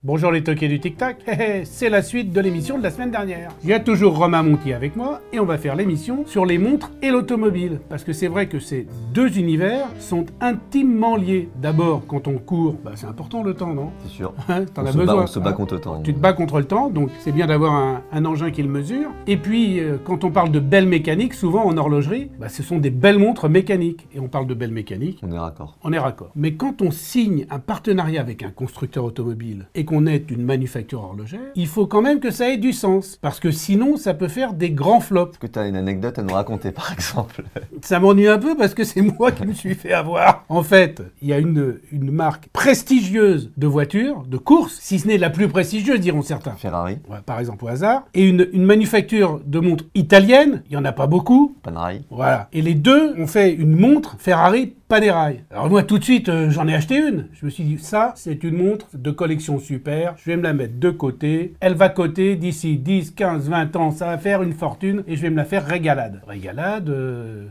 Bonjour les toqués du tic-tac, c'est la suite de l'émission de la semaine dernière. Il y a toujours Romain Montier avec moi et on va faire l'émission sur les montres et l'automobile. Parce que c'est vrai que ces deux univers sont intimement liés. D'abord, quand on court, c'est important le temps, non? C'est sûr. T'en as besoin. On se bat contre le temps. Tu te bats contre le temps, donc c'est bien d'avoir un engin qui le mesure. Et puis, quand on parle de belle mécanique, souvent en horlogerie, ce sont des belles montres mécaniques. Et on parle de belle mécanique. On est raccord. On est raccord. Mais quand on signe un partenariat avec un constructeur automobile et qu'on est une manufacture horlogère, il faut quand même que ça ait du sens. Parce que sinon, ça peut faire des grands flops. Est-ce que tu as une anecdote à nous raconter, par exemple? Ça m'ennuie un peu parce que c'est moi qui me suis fait avoir. En fait, il y a une marque prestigieuse de voitures, de course, si ce n'est la plus prestigieuse, diront certains. Ferrari. Ouais, par exemple, au hasard. Et une manufacture de montres italienne, il n'y en a pas beaucoup. Panerai. Voilà. Et les deux ont fait une montre Ferrari Panerai. Alors moi, tout de suite, j'en ai acheté une. Je me suis dit, ça, c'est une montre de collection super. Je vais me la mettre de côté. Elle va coter d'ici 10, 15, 20 ans. Ça va faire une fortune et je vais me la faire régalade. Régalade,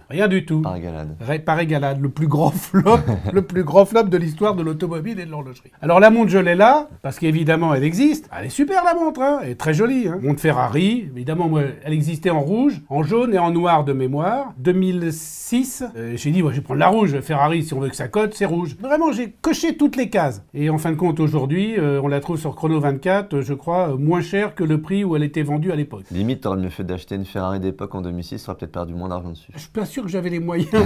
rien du tout. Pas régalade. Pas régalade. Le plus grand flop, le plus grand flop de l'histoire de l'automobile et de l'horlogerie. Alors la montre, je l'ai là, parce qu'évidemment, elle existe. Elle est super, la montre, hein. Elle est très jolie, hein. Montre Ferrari. Évidemment, moi, elle existait en rouge, en jaune et en noir de mémoire. 2006. J'ai dit, je vais prendre la rouge. Ferrari, si on veut que ça cote, c'est rouge. Vraiment, j'ai coché toutes les cases. Et en fin de compte, aujourd'hui, on la trouve sur Chrono 24, je crois, moins cher que le prix où elle était vendue à l'époque. Limite, t'aurais mieux fait d'acheter une Ferrari d'époque en 2006, t'aurais peut-être perdu moins d'argent dessus. Je suis pas sûr que j'avais les moyens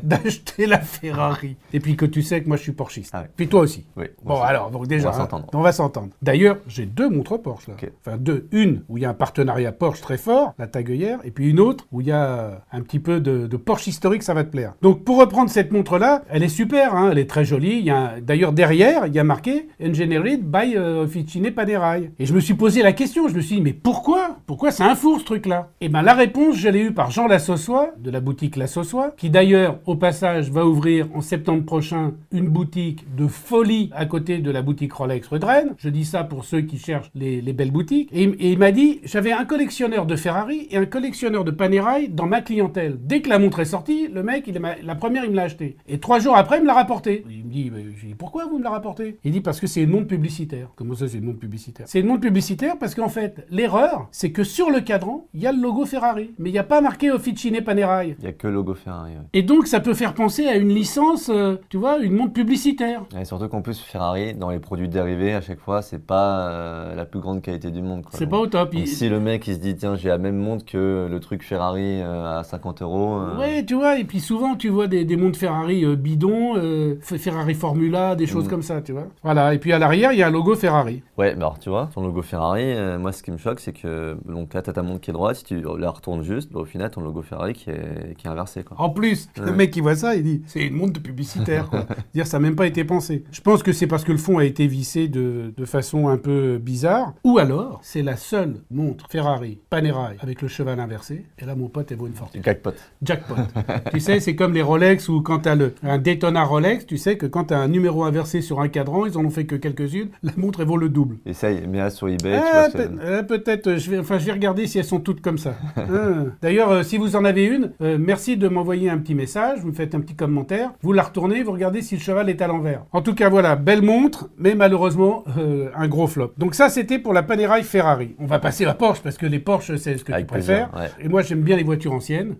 d'acheter la Ferrari. Et puis que tu sais que moi, je suis porschiste. Ah ouais. Puis toi aussi. Oui. Bon, alors, donc déjà, on va s'entendre. On va s'entendre. D'ailleurs, j'ai deux montres Porsche, là. Okay. Enfin, deux. Une où il y a un partenariat Porsche très fort, la Tagueillère, et puis une autre où il y a un petit peu de Porsche historique, ça va te plaire. Donc, pour reprendre cette montre-là, elle est super, hein, elle est très jolie. D'ailleurs, derrière, il y a marqué « Engineered by Officine Panerai ». Et je me suis posé la question, je me suis dit « Mais pourquoi c'est un four, ce truc-là » Et la réponse, je l'ai eue par Jean Lassossois, de la boutique Lassossois, qui d'ailleurs, au passage, va ouvrir en septembre prochain une boutique de folie à côté de la boutique Rolex rue de Rennes. Je dis ça pour ceux qui cherchent les belles boutiques. Et il m'a dit « J'avais un collectionneur de Ferrari et un collectionneur de Panerai dans ma clientèle. Dès que la montre est sortie, le mec, la première, il me l'a acheté. Et 3 jours après, il me l'a rapporté. Il me dit, pourquoi vous me la rapportez? Il dit, parce que c'est une montre publicitaire. Comment ça, c'est une montre publicitaire? C'est une montre publicitaire parce qu'en fait, l'erreur, c'est que sur le cadran, il y a le logo Ferrari. Mais il n'y a pas marqué Officine Panerai. Il n'y a que le logo Ferrari. Ouais. Et donc, ça peut faire penser à une licence, tu vois, une montre publicitaire. Et surtout qu'en plus, Ferrari, dans les produits dérivés, à chaque fois, c'est pas la plus grande qualité du monde. C'est pas au top. Donc, si le mec, il se dit, tiens, j'ai la même montre que le truc Ferrari à 50 €. Ouais, tu vois, et puis souvent, tu vois des montres Ferrari bidons, Ferrari Formula, des choses comme ça, tu vois. Voilà, et puis à l'arrière, il y a un logo Ferrari. Ouais, mais alors tu vois, ton logo Ferrari, moi ce qui me choque, c'est que donc là, t'as ta montre qui est droite, si tu la retournes juste, au final, ton logo Ferrari qui est inversé, quoi. En plus, le mec qui voit ça, il dit, c'est une montre de publicitaire, quoi. Dire, ça n'a même pas été pensé. Je pense que c'est parce que le fond a été vissé de façon un peu bizarre, ou alors, c'est la seule montre Ferrari Panerai avec le cheval inversé, et là, mon pote, elle vaut une fortune. Jackpot. Jackpot. Tu sais, c'est comme les Rolex où quand t'as un Daytona Rolex, tu sais que quand t'as un numéro inversé sur un cadran, ils en ont fait que quelques-unes, la montre elle vaut le double. Essaye, mets-la sur eBay, tu vois. Peut-être, je vais regarder si elles sont toutes comme ça. D'ailleurs, si vous en avez une, merci de m'envoyer un petit message, vous me faites un petit commentaire, vous la retournez, vous regardez si le cheval est à l'envers. En tout cas, voilà, belle montre, mais malheureusement, un gros flop. Donc ça, c'était pour la Panerai Ferrari. On va passer à Porsche, parce que les Porsche, c'est ce que avec tu préfères. plaisir, ouais. Et moi, j'aime bien les voitures anciennes.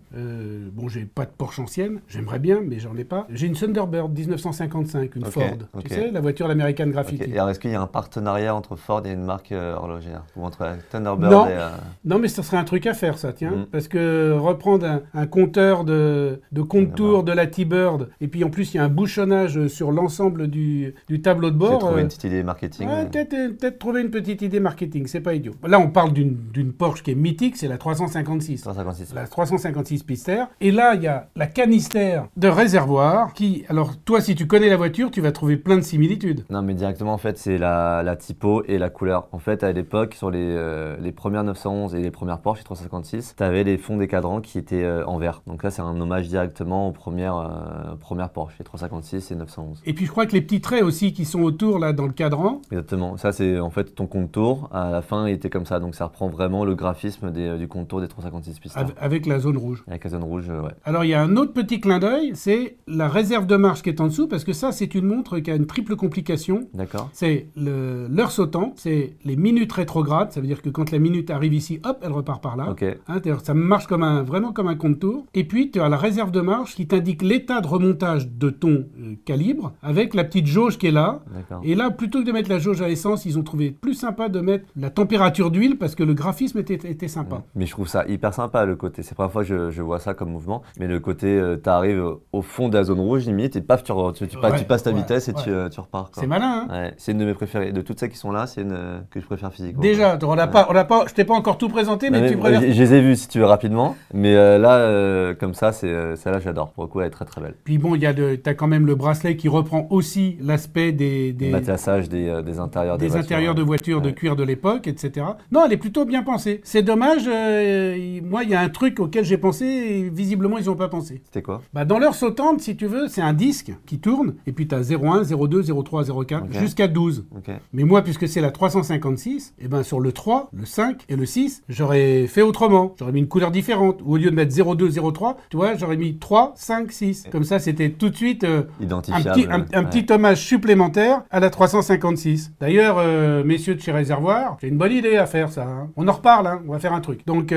Bon, j'ai pas de Porsche ancienne, j'aimerais bien, mais j'en ai pas. J'ai une Thunderbird 1955, une Ford. Tu sais, la voiture l'American Graffiti. Et alors, est-ce qu'il y a un partenariat entre Ford et une marque horlogère? Ou entre la Thunderbird et... Non, mais ça serait un truc à faire, ça, tiens. Parce que reprendre un compteur de contour de la T-Bird, et puis en plus, il y a un bouchonnage sur l'ensemble du tableau de bord. J'ai trouvé une petite idée marketing. Ouais, peut-être trouver une petite idée marketing, c'est pas idiot. Là, on parle d'une Porsche qui est mythique, c'est la 356. 356. La 356 Pister. Et là, il y a la canistère de réservoir qui, alors toi, si tu connais la voiture, tu vas trouver plein de similitudes. Non, mais directement, en fait, c'est la typo et la couleur. En fait, à l'époque, sur les premières 911 et les premières Porsche 356, tu avais les fonds des cadrans qui étaient en vert. Donc là, c'est un hommage directement aux premières Porsche, les 356 et 911. Et puis, je crois que les petits traits aussi qui sont autour, là, dans le cadran. Exactement. Ça, c'est en fait ton contour. À la fin, il était comme ça. Donc, ça reprend vraiment le graphisme du contour des 356 Pister. Avec la zone rouge. Avec la zone rouge, ouais. Alors, il y a un autre petit clin d'œil, c'est la réserve de marche qui est en dessous, parce que ça, c'est une montre qui a une triple complication. D'accord. C'est l'heure sautante, c'est les minutes rétrogrades, ça veut dire que quand la minute arrive ici, hop, elle repart par là. Ok. Hein, ça marche vraiment comme un compte-tour. Et puis, tu as la réserve de marche qui t'indique l'état de remontage de ton calibre, avec la petite jauge qui est là. D'accord. Et là, plutôt que de mettre la jauge à essence, ils ont trouvé plus sympa de mettre la température d'huile, parce que le graphisme était sympa. Mais je trouve ça hyper sympa, le côté. C'est la première fois que je vois ça comme mouvement. Mais le côté, tu arrives au fond de la zone rouge, limite, et paf, tu passes ta vitesse et tu repars. C'est malin, hein? Ouais, c'est une de mes préférées. De toutes celles qui sont là, c'est une que je préfère physiquement. Déjà, je t'ai pas encore tout présenté, mais tu préfères. Je les ai vues si tu veux rapidement. Mais là, comme ça, celle-là, j'adore. Pour le coup, elle est très très belle. Puis bon, t'as quand même le bracelet qui reprend aussi l'aspect des matelassage des intérieurs des voitures, intérieurs de voitures de cuir de l'époque, etc. Non, elle est plutôt bien pensée. C'est dommage, moi, il y a un truc auquel j'ai pensé et visiblement, ils n'ont pas pensé. C'était quoi? Dans l'heure sautante, si tu veux, c'est un disque qui tourne et puis tu as 01, 02, 03, 04 jusqu'à 12. Okay. Mais moi, puisque c'est la 356, et ben sur le 3, le 5 et le 6, j'aurais fait autrement. J'aurais mis une couleur différente. Ou au lieu de mettre 02, 03, tu vois, j'aurais mis 3, 5, 6. Comme ça, c'était tout de suite un petit hommage supplémentaire à la 356. D'ailleurs, messieurs de chez Réservoir, j'ai une bonne idée à faire ça. Hein. On en reparle, hein. On va faire un truc. Donc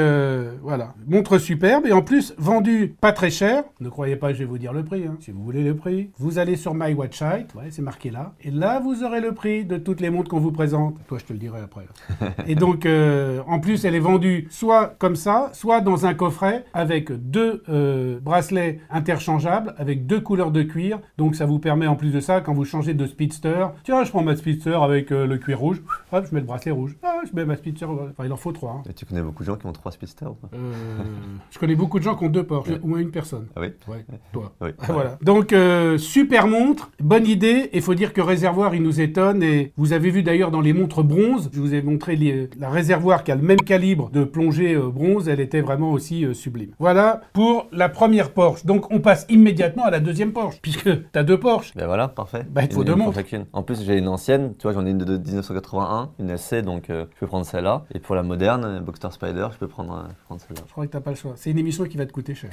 voilà, montre superbe et en plus vendue pas très cher. Ne croyez pas que je vais vous dire le prix. Hein. Si vous voulez le prix, vous allez sur My Watch Site, ouais, c'est marqué là. Et là, vous aurez le prix de toutes les montres qu'on vous présente. Toi, je te le dirai après. Et donc, en plus, elle est vendue soit comme ça, soit dans un coffret avec deux bracelets interchangeables, avec deux couleurs de cuir. Donc, ça vous permet, en plus de ça, quand vous changez de Speedster, tiens, je prends ma Speedster avec le cuir rouge, hop, je mets le bracelet rouge. Ah, je mets ma Speedster, enfin, il en faut 3. Hein. Et tu connais beaucoup de gens qui ont 3 Speedsters ou pas? Je connais beaucoup de gens qui ont 2 Porsche, au moins une personne. Ah oui? Ouais, toi. Oui. Voilà. Donc, super montre, bonne idée. Il faut dire que Réservoir, il nous étonne. Et vous avez vu d'ailleurs dans les montres bronze, je vous ai montré la Réservoir qui a le même calibre de plongée bronze. Elle était vraiment aussi sublime. Voilà pour la première Porsche. Donc, on passe immédiatement à la deuxième Porsche, puisque tu as 2 Porsche. Ben voilà, parfait. Bah, il faut 2 montres. En plus, j'ai une ancienne, tu vois, j'en ai une de 1981, une SC, donc je peux prendre celle-là. Et pour la moderne, Boxster Spider, je peux prendre celle-là. Je crois que tu n'as pas le choix. C'est une émission qui va te coûter cher.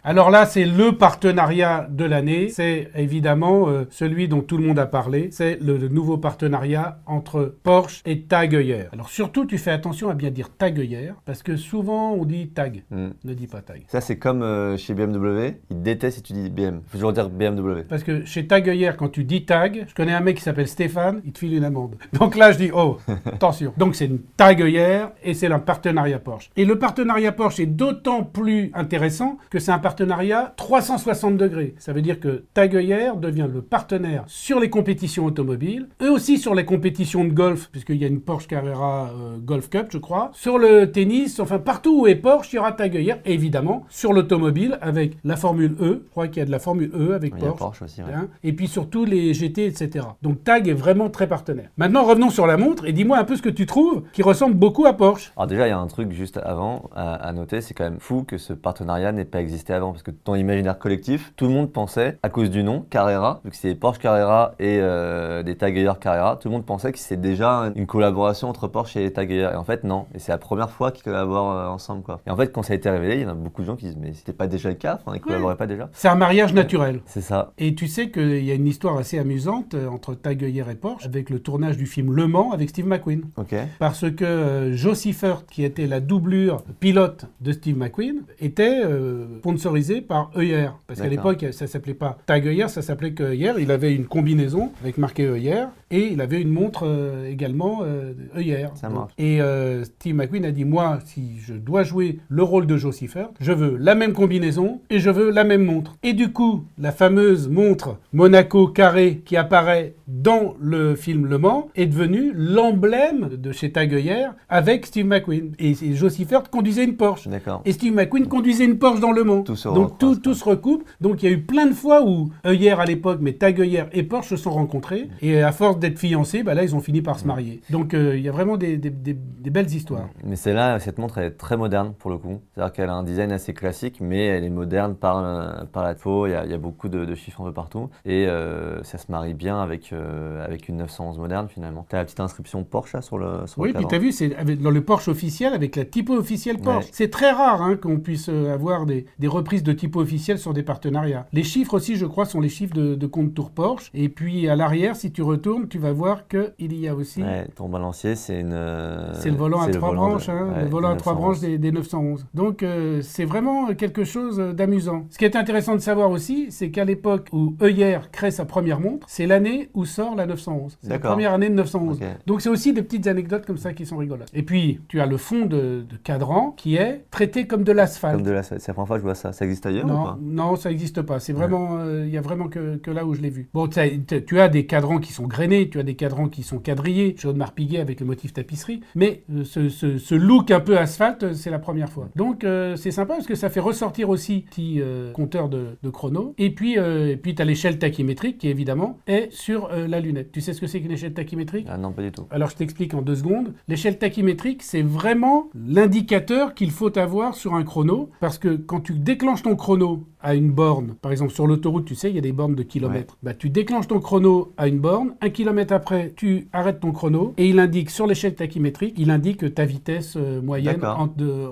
Alors là, c'est le partenariat de l'année. C'est évidemment celui dont tout le monde a parlé. C'est le nouveau partenariat entre Porsche et TAG Heuer. Alors surtout, tu fais attention à bien dire TAG Heuer, parce que souvent, on dit TAG. Ne dis pas TAG. Ça, c'est comme chez BMW. Ils détestent si tu dis BM. Il faut toujours dire BMW. Parce que chez TAG Heuer, quand tu dis TAG, je connais un mec qui s'appelle Stéphane, il te file une amende. Donc là, je dis, oh, attention. Donc c'est une TAG Heuer et c'est un partenariat Porsche. Et le partenariat Porsche est d'autant plus intéressant que c'est un partenariat 360 degrés. Ça veut dire que TAG Heuer devient le partenaire sur les compétitions automobiles, eux aussi sur les compétitions de golf, puisqu'il y a une Porsche Carrera Golf Cup, je crois, sur le tennis, enfin partout où est Porsche, il y aura TAG Heuer, et évidemment sur l'automobile avec la Formule E, je crois qu'il y a de la Formule E avec Porsche. Il y a Porsche aussi, ouais. Hein, et puis surtout les GT, etc. Donc TAG est vraiment très partenaire. Maintenant, revenons sur la montre et dis-moi un peu ce que tu trouves qui ressemble beaucoup à Porsche. Alors déjà, il y a un truc juste avant à noter, c'est quand même fou que ce partenariat n'ait pas existé avant, parce que dans l'imaginaire collectif, tout le monde pensait, à cause du nom, Carrera, vu que c'est Porsche Carrera et des TAG Heuer Carrera, tout le monde pensait que c'était déjà une collaboration entre Porsche et TAG Heuer. Et en fait, non. Et c'est la première fois qu'ils collaborent ensemble, quoi. Et en fait, quand ça a été révélé, il y en a beaucoup de gens qui disent, mais c'était pas déjà le cas, enfin, ils collaboraient pas déjà. C'est un mariage naturel. C'est ça. Et tu sais qu'il y a une histoire assez amusante entre TAG Heuer et Porsche, avec le tournage du film Le Mans avec Steve McQueen. Ok. Parce que Joe Seifert, qui était la doublure pilote de Steve McQueen, était sponsorisé par Heuer. Parce qu'à l'époque, ça s'appelait pas TAG Heuer, ça s'appelait que Heuer. Il avait une combinaison avec marqué Heuer et il avait une montre également Heuer. Ça marche. Et Steve McQueen a dit, moi, si je dois jouer le rôle de Joe Seifert, je veux la même combinaison et je veux la même montre. Et du coup, la fameuse montre Monaco carré qui apparaît dans le film Le Mans est devenue l'emblème de chez TAG Heuer avec Steve McQueen. Et Joe Seifert conduisait une Porsche. D'accord. Et Steve McQueen conduisait une Porsche dans Le Mans. Tout se Donc tout se recoupe. Donc il y a eu plein de fois où Heuer à l'époque, mais TAG Heuer et Porsche se sont rencontrés. Et à force d'être fiancés, bah là ils ont fini par se marier. Donc il y a vraiment des belles histoires. Mais cette montre elle est très moderne pour le coup. C'est-à-dire qu'elle a un design assez classique, mais elle est moderne par la peau. Il y a beaucoup de chiffres un peu partout. Et ça se marie bien avec une 911 moderne finalement. Tu as la petite inscription Porsche là, sur le Oui, puis cadran. tu as vu, c'est dans le Porsche officiel avec la typo officielle Porsche. Ouais. C'est très rare hein, qu'on puisse avoir des reprises de typo officielle sur des partenariats. Les chiffres aussi, je crois, sont les chiffres de compte tour Porsche. Et puis à l'arrière, si tu retournes, tu vas voir qu'il y a aussi... Ouais, ton balancier, c'est une... C'est le volant à trois branches, ouais, le volant à trois 911. branches des 911. Donc c'est vraiment quelque chose d'amusant. Ce qui est intéressant de savoir aussi, c'est qu'à l'époque où Heulière crée sa première montre, c'est l'année où sort la 911. C'est la D'accord. première année de 911. Ok. Donc c'est aussi des petites anecdotes comme ça qui sont rigolotes. Et puis tu as le fond de cadran qui est traité comme de l'asphalte. Comme de la... C'est la première fois que je vois ça. Ça existe ailleurs ou Non, pas? non, ça n'existe pas. C'est vraiment, il y a vraiment que là où je l'ai vu. Bon, tu as des cadrans qui sont grainés, tu as des cadrans qui sont quadrillés, chez Audemars Piguet avec le motif tapisserie, mais ce look un peu asphalte, c'est la première fois. Donc c'est sympa parce que ça fait ressortir aussi petit compteur de chrono. Et puis tu as l'échelle tachymétrique qui évidemment est sur la lunette. Tu sais ce que c'est qu'une échelle tachymétrique? Ah non, pas du tout. Alors je t'explique en 2 secondes. L'échelle tachymétrique, c'est vraiment l'indicateur qu'il faut avoir sur un chrono, parce que quand tu déclenches ton chrono à une borne, par exemple sur l'autoroute, tu sais, il y a des bornes de kilomètres. Ouais. Bah, tu déclenches ton chrono à une borne, 1 kilomètre après, tu arrêtes ton chrono, et il indique sur l'échelle tachymétrique, il indique ta vitesse moyenne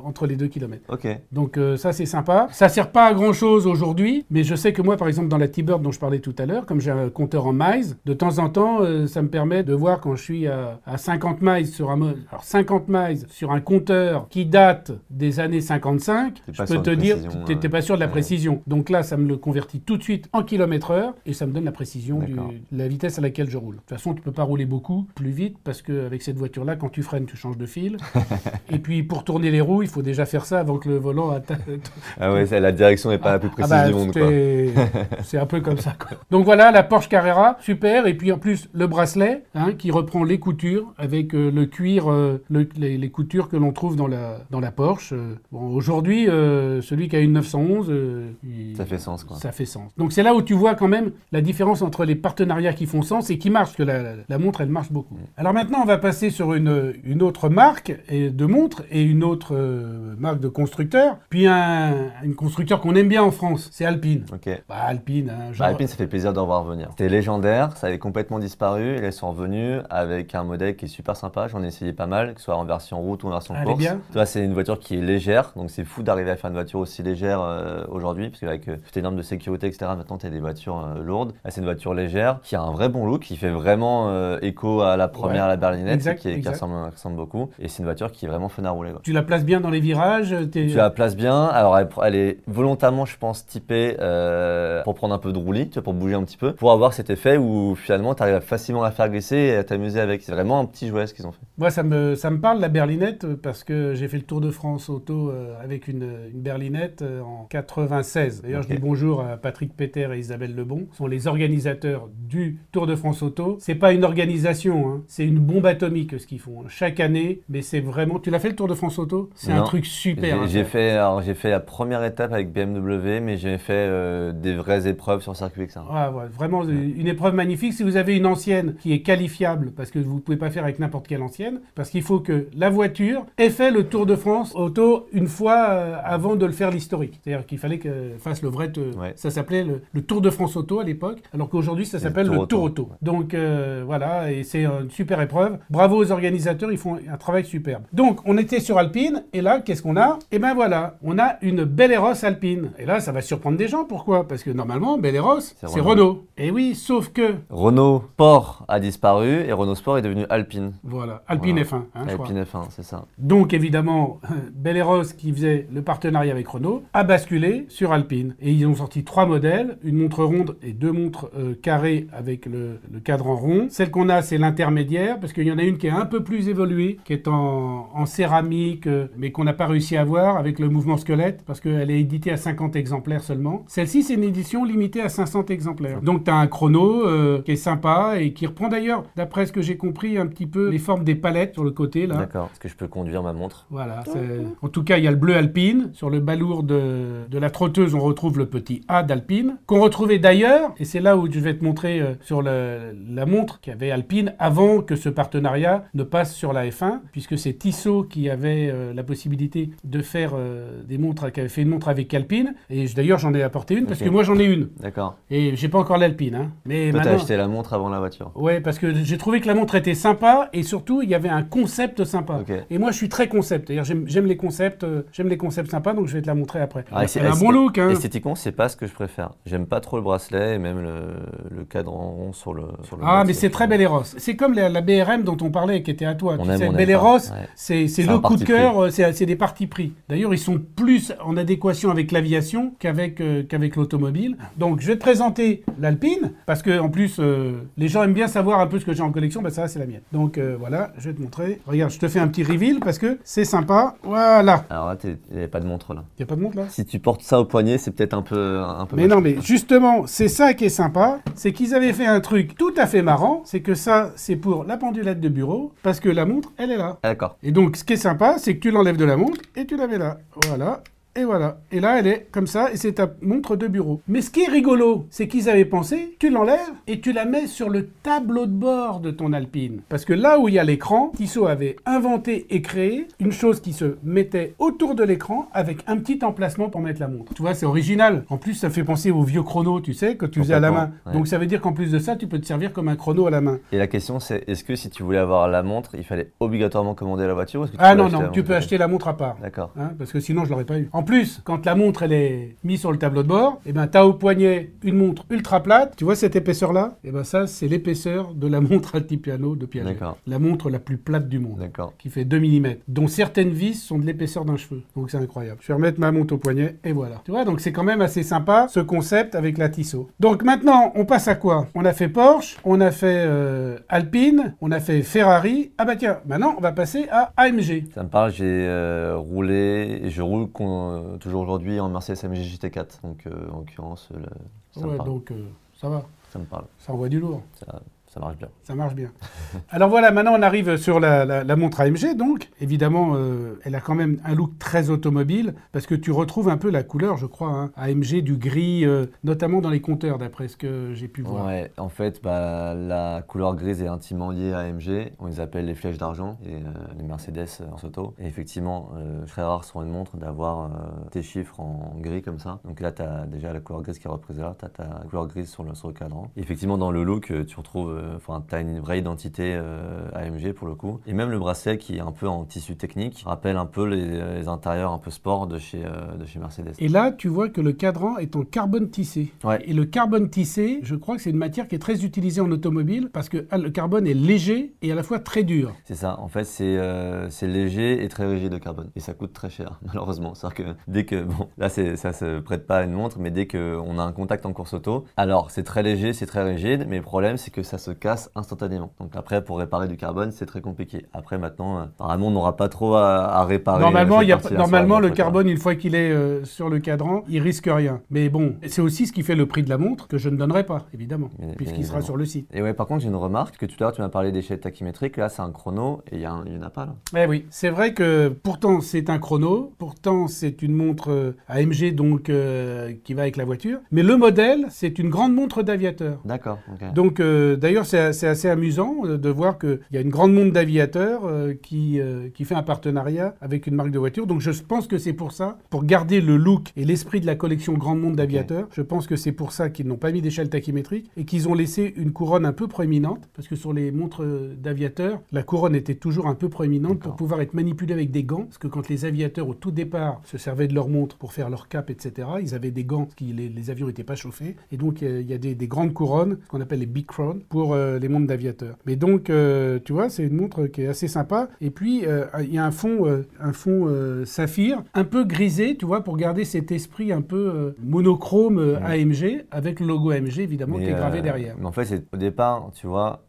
entre les 2 kilomètres. Ok. Donc ça, c'est sympa. Ça sert pas à grand-chose aujourd'hui, mais je sais que moi, par exemple, dans la T-Bird dont je parlais tout à l'heure, comme j'ai un compteur en miles, de temps en temps, ça me permet de voir quand je suis à 50 miles sur un... Alors 50 miles sur un compteur qui date des années 55, je peux te dire, tu n'étais pas sûr de la précision. Donc là, ça me le convertit tout de suite en kilomètre-heure et ça me donne la précision de la vitesse à laquelle je roule. De toute façon, tu ne peux pas rouler beaucoup plus vite parce qu'avec cette voiture-là, quand tu freines, tu changes de fil. Et puis pour tourner les roues, il faut déjà faire ça avant que le volant... Ah ouais, la direction n'est pas la plus précise du monde. C'est un peu comme ça, quoi. Donc voilà, la Porsche Carrera, super. Et puis en plus, le bracelet qui reprend les coutures avec le cuir, les coutures que l'on trouve dans la Porsche. Bon, aujourd'hui, celui qui a une 911... ça fait sens, quoi. Ça fait sens. Donc c'est là où tu vois quand même la différence entre les partenariats qui font sens et qui marchent, parce que la montre, elle marche beaucoup. Alors maintenant, on va passer sur une autre marque de montre et une autre marque de constructeur, puis une constructeur qu'on aime bien en France, c'est Alpine. Ok. Bah, Alpine, genre... Alpine, ça fait plaisir d'en voir revenir. C'était légendaire, ça avait complètement disparu, et là, ils sont revenus avec un modèle qui est super sympa, j'en ai essayé pas mal, que ce soit en version route ou en version course. Bien. Tu vois, c'est une voiture qui est légère, donc c'est fou d'arriver à faire une voiture aussi légère aujourd'hui, parce qu'avec toutes les normes de sécurité, etc., maintenant, tu as des voitures lourdes. Là, c'est une voiture légère, qui a un vrai bon look, qui fait vraiment écho à la première, à la berlinette, qui ressemble beaucoup. Et c'est une voiture qui est vraiment fun à rouler, quoi. Tu la places bien dans les virages? Tu la places bien. Alors, elle est volontairement, je pense, typée pour prendre un peu de roulis, tu vois, pour bouger un petit peu, pour avoir cet effet où finalement, tu arrives facilement à faire glisser et à t'amuser avec. C'est vraiment un petit jouet ce qu'ils ont fait. Moi, ça me parle, la berlinette, parce que j'ai fait le Tour de France auto avec une berlinette en 96. D'ailleurs, je dis bonjour à Patrick Péter et Isabelle Lebon, qui sont les organisateurs du Tour de France auto. C'est pas une organisation, hein, c'est une bombe atomique ce qu'ils font chaque année, mais c'est vraiment... Tu l'as fait le Tour de France auto? C'est un truc super. J'ai fait la première étape avec BMW, mais j'ai fait des vraies épreuves sur circuit, etc. Ah, ouais, vraiment une épreuve magnifique. Si vous avez une ancienne qui est qualifiable, parce que vous ne pouvez pas faire avec n'importe quelle ancienne, parce qu'il faut que la voiture ait fait le Tour de France auto une fois avant de le faire l'historique. C'est-à-dire qu'il fallait qu'elle fasse le vrai... Ça s'appelait le Tour de France auto à l'époque, alors qu'aujourd'hui ça s'appelle le Tour auto. Donc voilà, et c'est une super épreuve. Bravo aux organisateurs, ils font un travail superbe. Donc on était sur Alpine, et là, qu'est-ce qu'on a? Et ben voilà, on a une Belleros Alpine. Et là, ça va surprendre des gens. Pourquoi? Parce que normalement, Belleros, c'est Renault. Et oui, sauf que... Renault Sport a disparu et Renault Sport est devenu Alpine. Voilà, Alpine F1. Alpine F1, c'est ça. Donc évidemment, Belleros, qui faisait le partenariat avec Renault, a basculé sur Alpine. Et ils ont sorti 3 modèles, une montre ronde et 2 montres carrées avec le cadran rond. Celle qu'on a, c'est l'intermédiaire, parce qu'il y en a une qui est un peu plus évoluée, qui est en céramique, mais qu'on n'a pas réussi à avoir avec le mouvement squelette, parce qu'elle est éditée à 50 exemplaires seulement. Celle-ci, c'est une édition limitée à 500 exemplaires. Donc tu as un chrono qui est sympa et qui reprend d'ailleurs, d'après ce que j'ai compris, un petit peu les formes des palettes sur le côté là. D'accord. Est-ce que je peux conduire ma montre? Voilà. En tout cas, il y a le bleu Alpine. Sur le balourd de la trotteuse, on retrouve le petit A d'Alpine, qu'on retrouvait d'ailleurs, et c'est là où je vais te montrer sur la montre qu'avait Alpine avant que ce partenariat ne passe sur la F1, puisque c'est Tissot qui avait la possibilité de faire des montres, qui avait fait une montre avec Alpine, et d'ailleurs j'en ai apporté une, parce que moi j'en ai une. D'accord. Et j'ai pas encore l'Alpine. Hein. Mais toi, maintenant... t'as acheté la montre avant la voiture. Ouais, parce que j'ai trouvé que la montre était sympa, et surtout il y avait un concept sympa. Okay. Et moi je suis très concept, d'ailleurs j'aime les concepts sympas, donc je vais te la montrer après. Ah, elle a un bon look. Hein. Esthétiquement, c'est pas ce que je préfère. J'aime pas trop le bracelet et même le cadran rond sur le ah, mais c'est très Belleros. C'est comme la BRM dont on parlait, qui était à toi. Tu sais, Belleros, ouais. c'est le coup de cœur, c'est des partis pris. D'ailleurs, ils sont plus en adéquation avec l'aviation qu'avec l'automobile. Donc, je vais te présenter l'Alpine, parce que en plus, les gens aiment bien savoir un peu ce que j'ai en collection. Ben, ça, c'est la mienne. Donc, voilà, je vais te montrer. Regarde, je te fais un petit reveal, parce que c'est sympa. Voilà. Alors là, il n'y a pas de montre, là. Il n'y a pas de montre, là? Si tu portes ça au poignet, c'est peut-être un peu mais non, mais justement, c'est ça qui est sympa, c'est qu'ils avaient fait un truc tout à fait marrant, c'est que ça, c'est pour la pendulette de bureau, parce que la montre, elle est là. D'accord. Et donc, ce qui est sympa, c'est que tu l'enlèves de la montre et tu la mets là. Voilà. Et voilà. Et là, elle est comme ça, et c'est ta montre de bureau. Mais ce qui est rigolo, c'est qu'ils avaient pensé, tu l'enlèves et tu la mets sur le tableau de bord de ton Alpine. Parce que là où il y a l'écran, Tissot avait inventé et créé une chose qui se mettait autour de l'écran avec un petit emplacement pour mettre la montre. Tu vois, c'est original. En plus, ça fait penser aux vieux chronos, tu sais, que tu faisais à la main. Ouais. Donc ça veut dire qu'en plus de ça, tu peux te servir comme un chrono à la main. Et la question, c'est est-ce que si tu voulais avoir la montre, il fallait obligatoirement commander la voiture ou est-ce que tu ah non, non, tu peux acheter la montre à part. D'accord. Hein, parce que sinon, je l'aurais pas eu. En plus, quand la montre elle est mise sur le tableau de bord, et ben tu as au poignet une montre ultra plate. Tu vois cette épaisseur là? Et ben ça c'est l'épaisseur de la montre Altiplano de Piaget. La montre la plus plate du monde. Qui fait 2 mm, dont certaines vis sont de l'épaisseur d'un cheveu. Donc c'est incroyable. Je vais remettre ma montre au poignet et voilà. Tu vois, donc c'est quand même assez sympa ce concept avec la Tissot. Donc maintenant, on passe à quoi? On a fait Porsche, on a fait Alpine, on a fait Ferrari. Ah bah tiens, maintenant on va passer à AMG. Ça me parle, j'ai roulé et je roule toujours aujourd'hui en Mercedes AMG GT4, donc en l'occurrence, ça me parle. Donc ça va. Ça me parle. Ça envoie du lourd. Ça marche bien. Ça marche bien. Alors voilà, maintenant on arrive sur la montre AMG, donc évidemment elle a quand même un look très automobile, parce que tu retrouves un peu la couleur, je crois, hein, AMG du gris, notamment dans les compteurs, d'après ce que j'ai pu voir. Ouais, en fait, la couleur grise est intimement liée à AMG, on les appelle les flèches d'argent, et les Mercedes en auto. Et effectivement, très rare sur une montre d'avoir tes chiffres en gris comme ça. Donc là, tu as déjà la couleur grise qui est représentée, tu as ta couleur grise sur le cadran. Et effectivement, dans le look, tu retrouves tu as une vraie identité AMG pour le coup. Et même le bracelet qui est un peu en tissu technique rappelle un peu les intérieurs un peu sport de chez Mercedes. Et là, tu vois que le cadran est en carbone tissé. Ouais. Et le carbone tissé, je crois que c'est une matière qui est très utilisée en automobile parce que le carbone est léger et à la fois très dur. C'est ça. En fait, c'est léger et très rigide le carbone. Et ça coûte très cher, malheureusement. C'est-à-dire que dès que, bon, là, ça se prête pas à une montre, mais dès qu'on a un contact en course auto, alors c'est très léger, c'est très rigide, mais le problème, c'est que ça se casse instantanément. Donc après, pour réparer du carbone, c'est très compliqué. Après, maintenant, normalement, on n'aura pas trop à réparer. Normalement, le carbone, une fois qu'il est sur le cadran, il risque rien. Mais bon, c'est aussi ce qui fait le prix de la montre que je ne donnerai pas, évidemment, puisqu'il sera sur le site. Et ouais, par contre, j'ai une remarque que tout à l'heure, tu m'as parlé d'échelle tachymétrique. Là, c'est un chrono et il n'y en a pas là. Eh oui, c'est vrai que pourtant, c'est un chrono. Pourtant, c'est une montre AMG donc qui va avec la voiture. Mais le modèle, c'est une grande montre d'aviateur. D'accord. Okay. Donc, d'ailleurs, c'est assez amusant de voir qu'il y a une grande montre d'aviateur qui fait un partenariat avec une marque de voiture. Donc, je pense que c'est pour ça, pour garder le look et l'esprit de la collection grande montre d'aviateur. Okay. Je pense que c'est pour ça qu'ils n'ont pas mis d'échelle tachymétrique et qu'ils ont laissé une couronne un peu proéminente. Parce que sur les montres d'aviateurs, la couronne était toujours un peu proéminente pour pouvoir être manipulée avec des gants. Parce que quand les aviateurs, au tout départ, se servaient de leur montre pour faire leur cap, etc., ils avaient des gants parce que les avions n'étaient pas chauffés. Et donc, il y a des grandes couronnes, ce qu'on appelle les big crowns, pour les montres d'aviateurs. Mais donc, tu vois, c'est une montre qui est assez sympa. Et puis, il y a un fond saphir, un peu grisé, tu vois, pour garder cet esprit un peu monochrome AMG, avec le logo AMG, évidemment, qui est gravé derrière. Mais en fait, au départ, tu vois,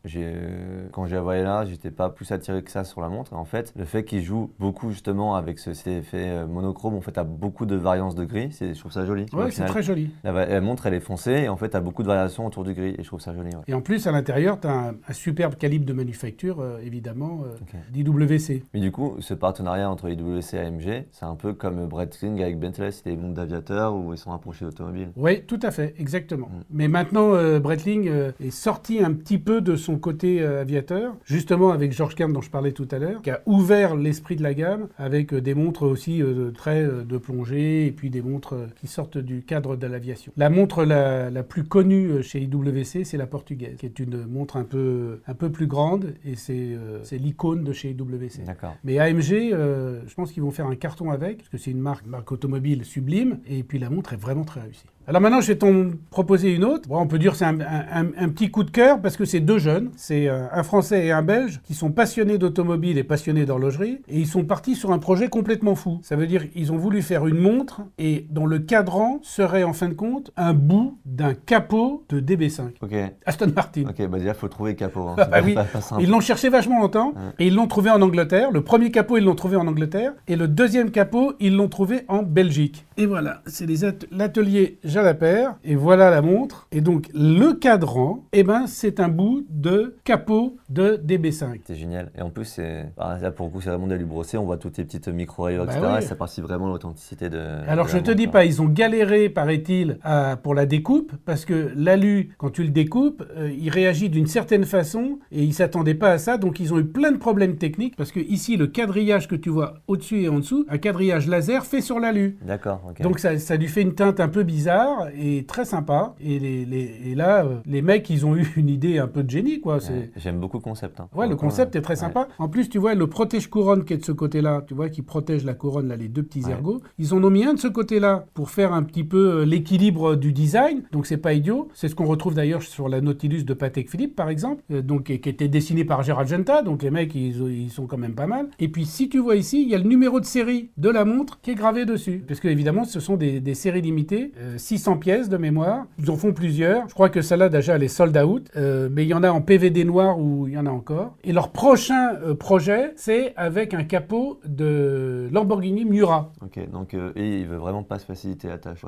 quand j'ai envoyé là, j'étais pas plus attiré que ça sur la montre. Et en fait, le fait qu'il joue beaucoup justement avec cet effet monochrome, en fait, tu as beaucoup de variances de gris. Je trouve ça joli. Ouais, c'est très joli. La montre, elle est foncée et en fait, tu as beaucoup de variations autour du gris et je trouve ça joli. Ouais. Et en plus, à l'intérieur, l'intérieur, tu as un superbe calibre de manufacture, évidemment, d'IWC. Mais du coup, ce partenariat entre IWC et AMG, c'est un peu comme Breitling avec Bentley, c'est des mondes d'aviateurs où ils sont rapprochés d'automobiles. Oui, tout à fait, exactement. Mais maintenant, Breitling est sorti un petit peu de son côté aviateur, justement avec George Kern dont je parlais tout à l'heure, qui a ouvert l'esprit de la gamme avec des montres aussi très de plongée et puis des montres qui sortent du cadre de l'aviation. La montre la plus connue chez IWC, c'est la portugaise, qui est une montre un peu plus grande et c'est l'icône de chez IWC. D'accord. Mais AMG, je pense qu'ils vont faire un carton avec, parce que c'est une marque automobile sublime, et puis la montre est vraiment très réussie. Alors maintenant, je vais t'en proposer une autre. Bon, on peut dire que c'est un petit coup de cœur parce que c'est deux jeunes, c'est un Français et un Belge qui sont passionnés d'automobile et passionnés d'horlogerie et ils sont partis sur un projet complètement fou. Ça veut dire qu'ils ont voulu faire une montre et dont le cadran serait en fin de compte un bout d'un capot de DB5. Ok. Aston Martin. Ok, bah déjà, il faut trouver le capot. Hein. Bah oui. Pas simple. Ils l'ont cherché vachement longtemps et ils l'ont trouvé en Angleterre. Le premier capot, ils l'ont trouvé en Angleterre et le deuxième capot, ils l'ont trouvé en Belgique. Et voilà, c'est l'atelier Jalapert et voilà la montre. Et donc, le cadran, eh ben, c'est un bout de capot de DB5. C'est génial. Et en plus, là, pour le coup, c'est vraiment d'aller brosser. On voit toutes les petites micro-rayures, Bah etc. oui. Et ça participe vraiment à l'authenticité de. Alors, je te dis pas, ils ont galéré, paraît-il, pour la découpe, parce que l'alu, quand tu le découpes, il réagit d'une certaine façon et ils s'attendaient pas à ça. Donc, ils ont eu plein de problèmes techniques parce que ici, le quadrillage que tu vois au-dessus et en dessous, un quadrillage laser fait sur l'alu. D'accord. Okay. Donc, ça lui fait une teinte un peu bizarre et très sympa. Et là, les mecs, ils ont eu une idée un peu de génie, quoi. Ouais, j'aime beaucoup le concept. Hein. Ouais, le concept est très sympa. En plus, tu vois, le protège-couronne qui est de ce côté-là, tu vois, qui protège la couronne, là, les deux petits ergots, ils en ont mis un de ce côté-là pour faire un petit peu l'équilibre du design. Donc, c'est pas idiot. C'est ce qu'on retrouve d'ailleurs sur la Nautilus de Patek Philippe, par exemple, donc, qui était dessinée par Gérald Genta. Donc, les mecs, ils sont quand même pas mal. Et puis, si tu vois ici, il y a le numéro de série de la montre qui est gravé dessus. Parce que, évidemment, ce sont des séries limitées, 600 pièces de mémoire. Ils en font plusieurs. Je crois que celle-là, déjà, elle est sold out. Mais il y en a en PVD noir où il y en a encore. Et leur prochain projet, c'est avec un capot de Lamborghini Miura. Ok, donc et il veut vraiment pas se faciliter la tâche.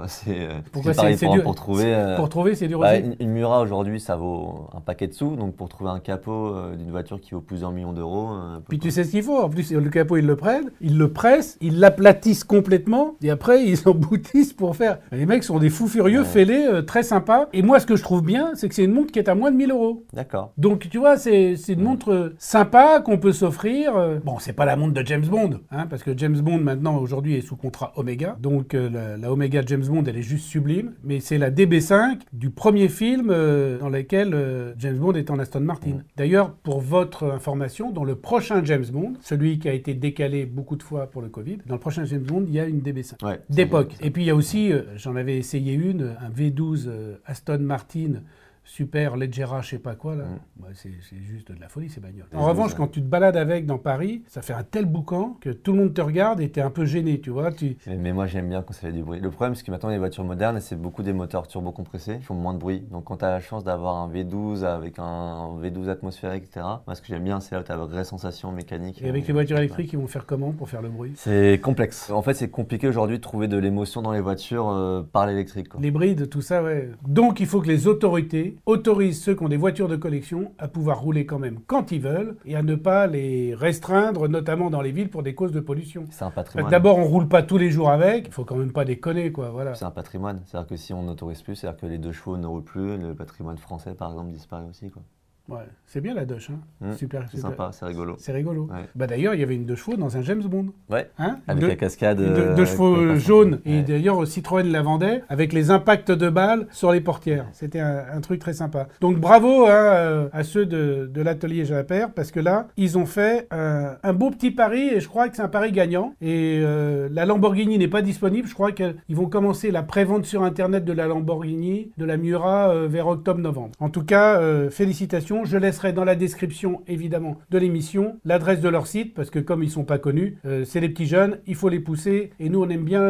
Pourquoi pareil c'est dur pour trouver. Pour trouver, c'est dur Bah, aussi. une Miura aujourd'hui, ça vaut un paquet de sous. Donc pour trouver un capot d'une voiture qui vaut plusieurs millions d'euros. Puis tu sais ce qu'il faut. En plus, le capot, ils le prennent, ils le pressent, ils l'aplatissent complètement. Et après, ils emboutissent pour faire. Les mecs sont des fous furieux, fêlés, très sympas. Et moi, ce que je trouve bien, c'est que c'est une montre qui est à moins de 1000 euros. D'accord. Donc, tu vois, c'est une montre sympa qu'on peut s'offrir. Bon, c'est pas la montre de James Bond, hein, parce que James Bond, maintenant, aujourd'hui, est sous contrat Omega. Donc, la Omega James Bond, elle est juste sublime. Mais c'est la DB5 du premier film dans lequel James Bond est en Aston Martin. D'ailleurs, pour votre information, dans le prochain James Bond, celui qui a été décalé beaucoup de fois pour le Covid, dans le prochain James Bond, il y a une DB5 d'époque. Et puis, il y a aussi, j'en avais essayé un V12 Aston Martin super Leggera, je sais pas quoi, là. Bah, c'est juste de la folie, ces bagnoles. En revanche, quand tu te balades avec dans Paris, ça fait un tel boucan que tout le monde te regarde et t'es un peu gêné, tu vois. Mais moi, j'aime bien quand ça fait du bruit. Le problème, c'est que maintenant, les voitures modernes, c'est beaucoup des moteurs turbo-compressés qui font moins de bruit. Donc, quand tu as la chance d'avoir un V12 avec un V12 atmosphérique, etc., moi, ce que j'aime bien, c'est là où tu as la vraie sensation mécanique. Et avec les voitures électriques, ils vont faire comment pour faire le bruit? C'est complexe. En fait, c'est compliqué aujourd'hui de trouver de l'émotion dans les voitures par l'électrique. Les brides, tout ça, ouais. Donc, il faut que les autorités autorisent ceux qui ont des voitures de collection à pouvoir rouler quand même quand ils veulent et à ne pas les restreindre, notamment dans les villes pour des causes de pollution. C'est un patrimoine. D'abord, on roule pas tous les jours avec, il faut quand même pas déconner, quoi, voilà. C'est un patrimoine, c'est-à-dire que si on n'autorise plus, c'est-à-dire que les 2 chevaux ne roulent plus, le patrimoine français, par exemple, disparaît aussi, quoi. Ouais, c'est bien la Dodge, hein. Super, c'est sympa, c'est rigolo. C'est rigolo. Ouais. Bah d'ailleurs, il y avait une 2 chevaux dans un James Bond. Ouais. Hein, avec la cascade. 2 chevaux jaunes. Ouais. Et d'ailleurs, Citroën la vendait avec les impacts de balles sur les portières. C'était un truc très sympa. Donc bravo à ceux de l'atelier Jalapert parce que là, ils ont fait un beau petit pari et je crois que c'est un pari gagnant. Et la Lamborghini n'est pas disponible. Je crois qu'ils vont commencer la prévente sur Internet de la Lamborghini, de la Miura vers octobre-novembre. En tout cas, félicitations. Je laisserai dans la description, évidemment, de l'émission, l'adresse de leur site, parce que comme ils sont pas connus, c'est les petits jeunes, il faut les pousser, et nous, on aime bien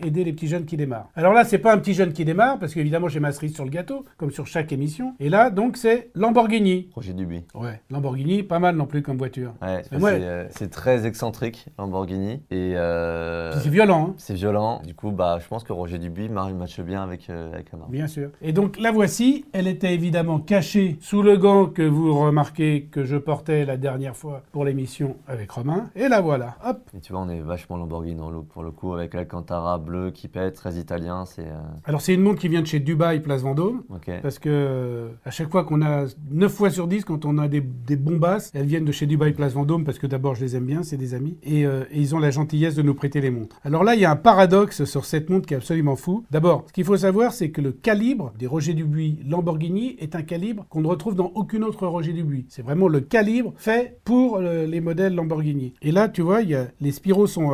aider les petits jeunes qui démarrent. Alors là, c'est pas un petit jeune qui démarre, parce qu'évidemment, j'ai ma cerise sur le gâteau, comme sur chaque émission, et là, donc, c'est Lamborghini. Roger Dubuis. Ouais, Lamborghini, pas mal non plus comme voiture. Ouais, c'est très excentrique, Lamborghini, et... Puis c'est violent, hein. C'est violent, du coup, bah, je pense que Roger Dubuis matche bien avec la marque. Bien sûr. Et donc, la voici, elle était évidemment cachée sous le gant maintenant que vous remarquez que je portais la dernière fois pour l'émission avec Romain, et la voilà, hop. Et tu vois, on est vachement Lamborghini dans le look pour le coup, avec l'Alcantara bleu qui pète, très italien. Alors c'est une montre qui vient de chez Dubaï, Place Vendôme, Ok. parce que à chaque fois qu'on a 9 fois sur 10, quand on a des bombasses, elles viennent de chez Dubaï, Place Vendôme, parce que d'abord je les aime bien, c'est des amis, et ils ont la gentillesse de nous prêter les montres. Alors là, il y a un paradoxe sur cette montre qui est absolument fou. D'abord, ce qu'il faut savoir, c'est que le calibre des Roger Dubuis Lamborghini est un calibre qu'on ne retrouve dans aucune autre Roger Dubuis. C'est vraiment le calibre fait pour les modèles Lamborghini. Et là, tu vois, les spiraux sont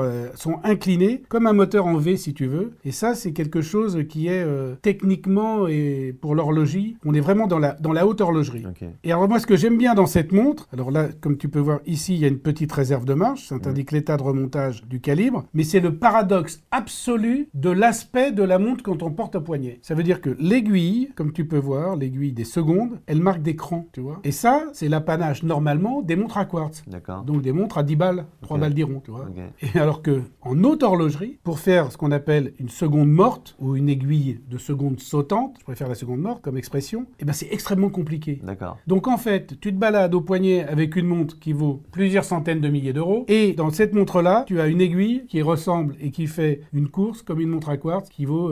inclinés, comme un moteur en V, si tu veux. Et ça, c'est quelque chose qui est techniquement, et pour l'horlogerie, on est vraiment dans la haute horlogerie. Ok. Et alors moi, ce que j'aime bien dans cette montre, alors là, comme tu peux voir ici, il y a une petite réserve de marche, ça t'indique l'état de remontage du calibre, mais c'est le paradoxe absolu de l'aspect de la montre quand on porte au poignet. Ça veut dire que l'aiguille, comme tu peux voir, l'aiguille des secondes, elle marque des crans, tu vois. Et ça, c'est l'apanage normalement des montres à quartz. D'accord. Donc des montres à 10 balles, 3 Ok. balles d'Iron, tu vois. Ok. Et alors que en haute horlogerie, pour faire ce qu'on appelle une seconde morte ou une aiguille de seconde sautante, je préfère la seconde morte comme expression, eh ben c'est extrêmement compliqué. D'accord. Donc en fait, tu te balades au poignet avec une montre qui vaut plusieurs centaines de milliers d'euros, et dans cette montre-là, tu as une aiguille qui ressemble et qui fait une course comme une montre à quartz qui vaut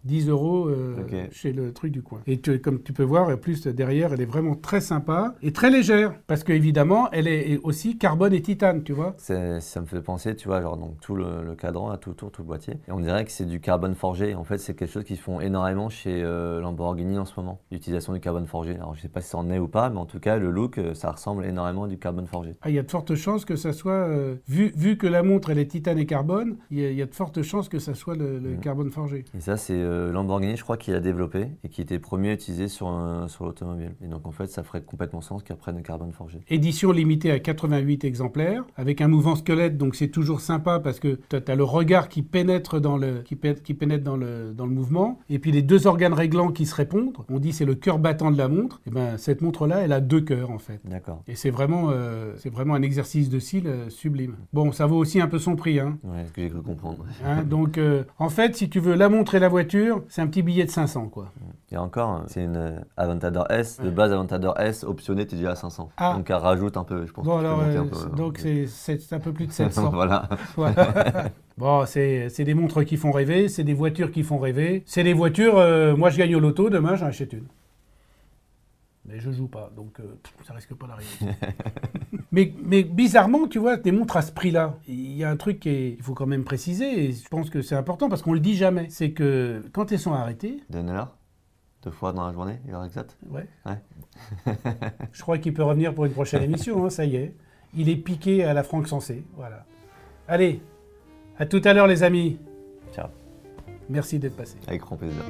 10 euros Ok. chez le truc du coin. Et comme tu peux voir, en plus derrière, elle est vraiment très sympa et très légère, parce qu'évidemment, elle est aussi carbone et titane, tu vois. Ça me fait penser, tu vois, genre donc tout le cadran, là, tout autour, tout le boîtier. Et on dirait que c'est du carbone forgé. En fait, c'est quelque chose qu'ils font énormément chez Lamborghini en ce moment. L'utilisation du carbone forgé. Alors, je sais pas si ça en est ou pas, mais en tout cas, le look, ça ressemble énormément à du carbone forgé. Ah, il y a de fortes chances que ça soit, vu que la montre elle est titane et carbone, il y a de fortes chances que ça soit le carbone forgé. Et ça, c'est Lamborghini, je crois, qui l'a développé et qui était premier à utiliser sur l'automobile. Et donc, en fait, ça ferait complètement sens qu'ils reprennent le carbone forgé. Édition limitée à 88 exemplaires, avec un mouvement squelette, donc c'est toujours sympa parce que tu as le regard qui pénètre dans le mouvement, et puis les deux organes réglants qui se répondent. On dit c'est le cœur battant de la montre. Et ben cette montre-là, elle a deux cœurs en fait. D'accord. Et c'est vraiment un exercice de style sublime. Bon, ça vaut aussi un peu son prix, hein. Ouais, ce que j'ai cru comprendre. Hein, donc en fait, si tu veux la montre et la voiture, c'est un petit billet de 500 quoi. Et encore, c'est une Aventador S. De base, Aventador S, optionné, t'es déjà à 500. Ah. Donc, elle rajoute un peu, je pense. Bon que tu peux alors, monter un peu, donc c'est un peu plus de 700. Voilà. Voilà. Bon, c'est des montres qui font rêver, c'est des voitures qui font rêver. C'est des voitures, moi je gagne au loto, demain j'en achète une. Mais je joue pas, donc ça risque pas d'arriver. mais bizarrement, tu vois, des montres à ce prix-là, il y a un truc qu'il faut quand même préciser, et je pense que c'est important parce qu'on le dit jamais. C'est que quand elles sont arrêtées... Donne-leur 2 fois dans la journée, l'heure exacte. Ouais. Ouais. Je crois qu'il peut revenir pour une prochaine émission, hein, ça y est. Il est piqué à la Franck Sensé, voilà. Allez, à tout à l'heure les amis. Ciao. Merci d'être passé. Avec grand plaisir.